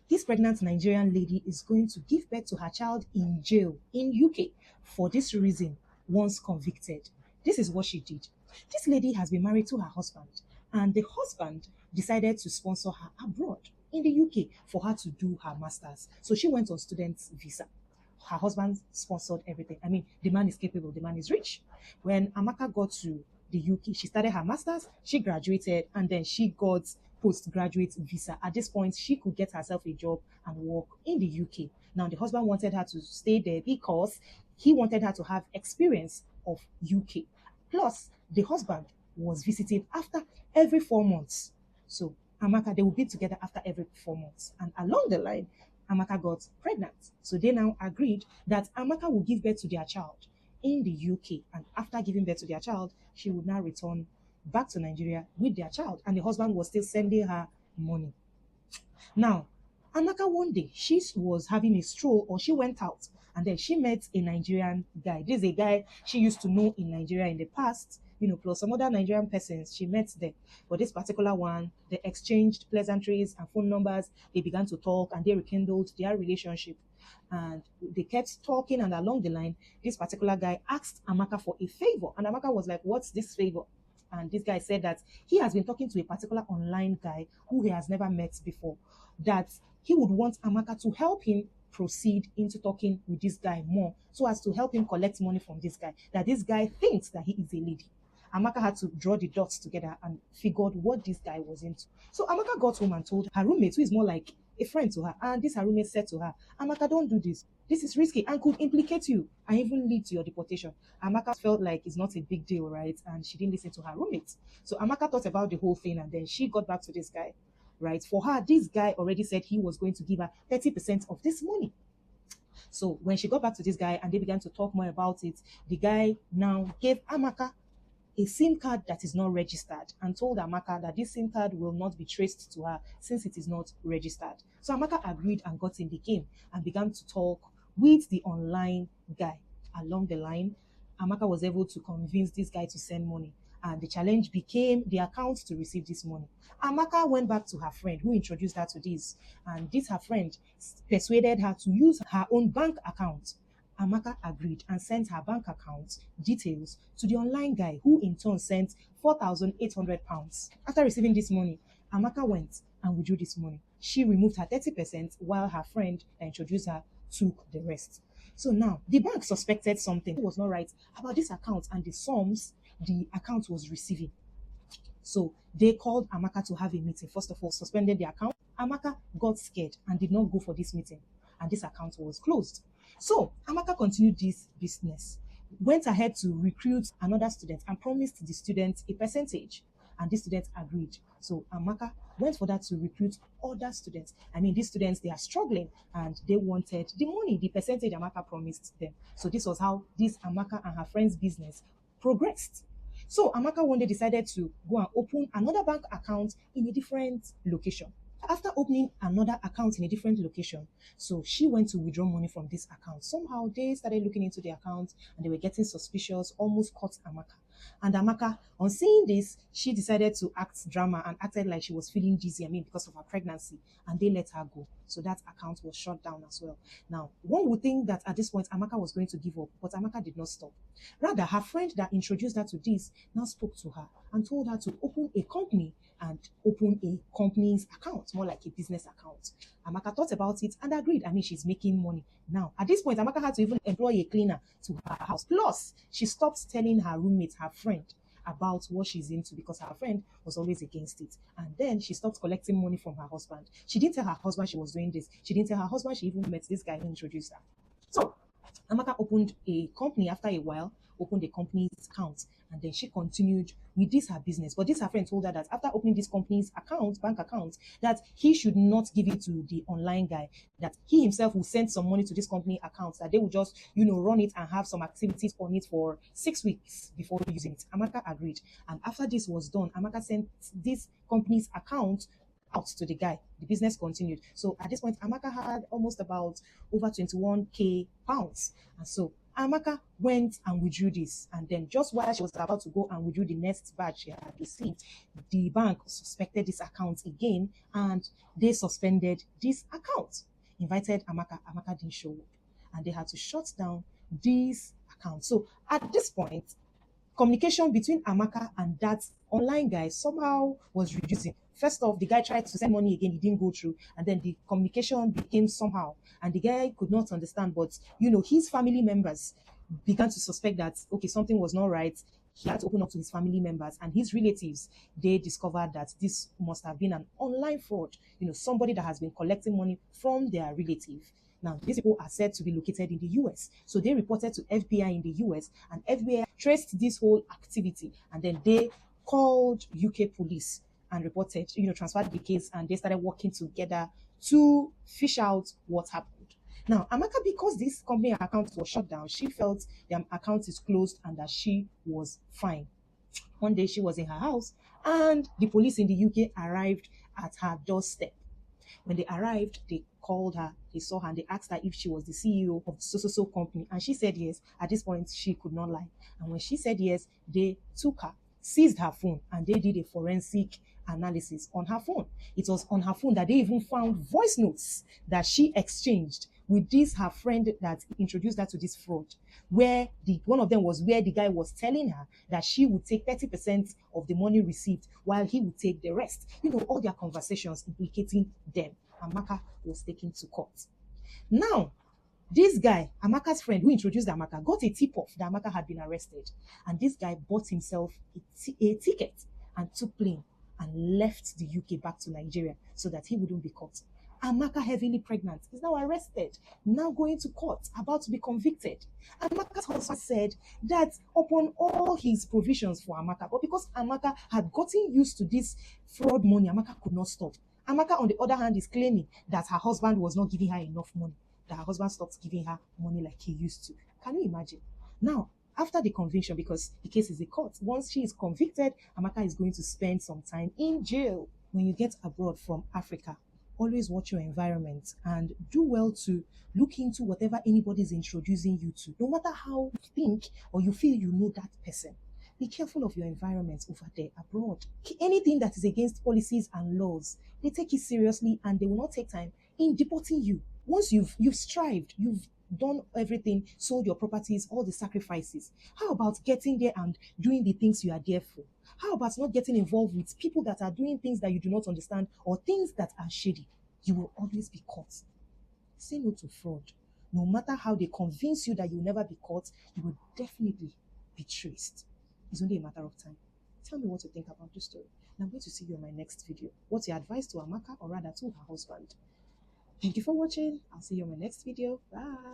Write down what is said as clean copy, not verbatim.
This pregnant Nigerian lady is going to give birth to her child in jail in UK for this reason once convicted. This is what she did. This lady has been married to her husband, and the husband decided to sponsor her abroad in the UK for her to do her masters. So she went on student's visa. Her husband sponsored everything. I mean, the man is capable, the man is rich. When Amaka got to the UK, she started her masters, she graduated, and then she got postgraduate visa. At this point, she could get herself a job and work in the UK. Now, the husband wanted her to stay there because he wanted her to have experience of UK. Plus, the husband was visited after every 4 months. So, Amaka, they will be together after every 4 months. And along the line, Amaka got pregnant. So they now agreed that Amaka would give birth to their child in the UK. And after giving birth to their child, she would now return back to Nigeria with their child. And the husband was still sending her money. Now, Amaka one day, she was having a stroll or she went out and then she met a Nigerian guy. This is a guy she used to know in Nigeria in the past, plus some other Nigerian persons she met there. But this particular one, they exchanged pleasantries and phone numbers. They began to talk and they rekindled their relationship. And they kept talking, and along the line, this particular guy asked Amaka for a favor. And Amaka was like, "What's this favor?" And this guy said that he has been talking to a particular online guy who he has never met before, that he would want Amaka to help him proceed into talking with this guy more so as to help him collect money from this guy, that this guy thinks that he is a lady. Amaka had to draw the dots together and figured what this guy was into. So Amaka got home and told her roommate, who is more like a friend to her, and this her roommate said to her, "Amaka, don't do this. This is risky and could implicate you and even lead to your deportation." Amaka felt like it's not a big deal, right? And she didn't listen to her roommate. So Amaka thought about the whole thing and then she got back to this guy, right? For her, this guy already said he was going to give her 30% of this money. So when she got back to this guy and they began to talk more about it, the guy now gave Amaka a SIM card that is not registered and told Amaka that this SIM card will not be traced to her since it is not registered. So Amaka agreed and got in the game and began to talk with the online guy. Along the line, Amaka was able to convince this guy to send money, and the challenge became the account to receive this money. Amaka went back to her friend who introduced her to this, and this her friend persuaded her to use her own bank account. Amaka agreed and sent her bank account details to the online guy, who in turn sent £4,800. After receiving this money, Amaka went and withdrew this money. She removed her 30% while her friend that introduced her took the rest. So now the bank suspected something was not right about this account and the sums the account was receiving. So they called Amaka to have a meeting. First of all, suspended the account. Amaka got scared and did not go for this meeting, and this account was closed. So Amaka continued this business, went ahead to recruit another student and promised the student a percentage, and this student agreed. So Amaka went for that to recruit other students. I mean, these students, they are struggling and they wanted the money, the percentage Amaka promised them. So this was how this Amaka and her friend's business progressed. So Amaka one day decided to go and open another bank account in a different location. After opening another account in a different location, so she went to withdraw money from this account. Somehow they started looking into the account and they were getting suspicious, almost caught Amaka. And Amaka, on seeing this, she decided to act drama and acted like she was feeling dizzy, because of her pregnancy, and they let her go. So that account was shut down as well. Now, one would think that at this point, Amaka was going to give up, but Amaka did not stop. Rather, her friend that introduced her to this now spoke to her and told her to open a company and open a company's account, more like a business account. Amaka thought about it and agreed. She's making money. Now, at this point, Amaka had to even employ a cleaner to her house. Plus, she stopped telling her roommate, her friend, about what she's into because her friend was always against it. And then she stopped collecting money from her husband. She didn't tell her husband she was doing this. She didn't tell her husband she even met this guy who introduced her. So, Amaka opened a company after a while, opened a company's account, and then she continued with this her business. But this her friend told her that after opening this company's account, bank account, that he should not give it to the online guy, that he himself will send some money to this company account, that they will just, run it and have some activities on it for 6 weeks before using it. Amaka agreed. And after this was done, Amaka sent this company's account out to the guy. The business continued. So at this point, Amaka had almost about over 21k pounds. And so Amaka went and withdrew this, and then just while she was about to go and withdraw the next batch she had received, the bank suspected this account again, and they suspended this account. Invited Amaka, Amaka didn't show up, and they had to shut down this account. So at this point, communication between Amaka and that online guy somehow was reducing. First off, the guy tried to send money again, it didn't go through, and then the communication became somehow, and the guy could not understand. But his family members began to suspect that okay, something was not right. He had to open up to his family members and his relatives. They discovered that this must have been an online fraud. Somebody that has been collecting money from their relative. Now, these people are said to be located in the US. So they reported to FBI in the US, and FBI traced this whole activity, and then they called UK police and reported, transferred the case, and they started working together to fish out what happened. Now, Amaka, because this company account was shut down, she felt their account is closed and that she was fine. One day she was in her house and the police in the UK arrived at her doorstep. When they arrived, they called her, they saw her, and they asked her if she was the CEO of the so company. And she said yes. At this point, she could not lie. And when she said yes, they took her, seized her phone, and they did a forensic analysis on her phone. It was on her phone that they even found voice notes that she exchanged with this her friend that introduced her to this fraud, where one of them was where the guy was telling her that she would take 30% of the money received while he would take the rest. All their conversations implicating them. Amaka was taken to court. Now, this guy, Amaka's friend who introduced Amaka, got a tip-off that Amaka had been arrested. And this guy bought himself a ticket and took plane and left the UK back to Nigeria so that he wouldn't be caught. Amaka, heavily pregnant, is now arrested, now going to court, about to be convicted. Amaka's husband said that upon all his provisions for Amaka, but because Amaka had gotten used to this fraud money, Amaka could not stop. Amaka, on the other hand, is claiming that her husband was not giving her enough money, that her husband stopped giving her money like he used to. Can you imagine? Now, after the conviction, because the case is in court, once she is convicted, Amaka is going to spend some time in jail. When you get abroad from Africa, always watch your environment and do well to look into whatever anybody is introducing you to. No matter how you think or you feel you know that person, be careful of your environment over there abroad. Anything that is against policies and laws, they take it seriously and they will not take time in deporting you. Once you've strived, you've done everything, sold your properties, all the sacrifices. How about getting there and doing the things you are there for? How about not getting involved with people that are doing things that you do not understand or things that are shady? You will always be caught. Say no to fraud. No matter how they convince you that you'll never be caught, you will definitely be traced. It's only a matter of time. Tell me what you think about this story. And I'm going to see you in my next video. What's your advice to Amaka, or rather to her husband? Thank you for watching. I'll see you in my next video. Bye.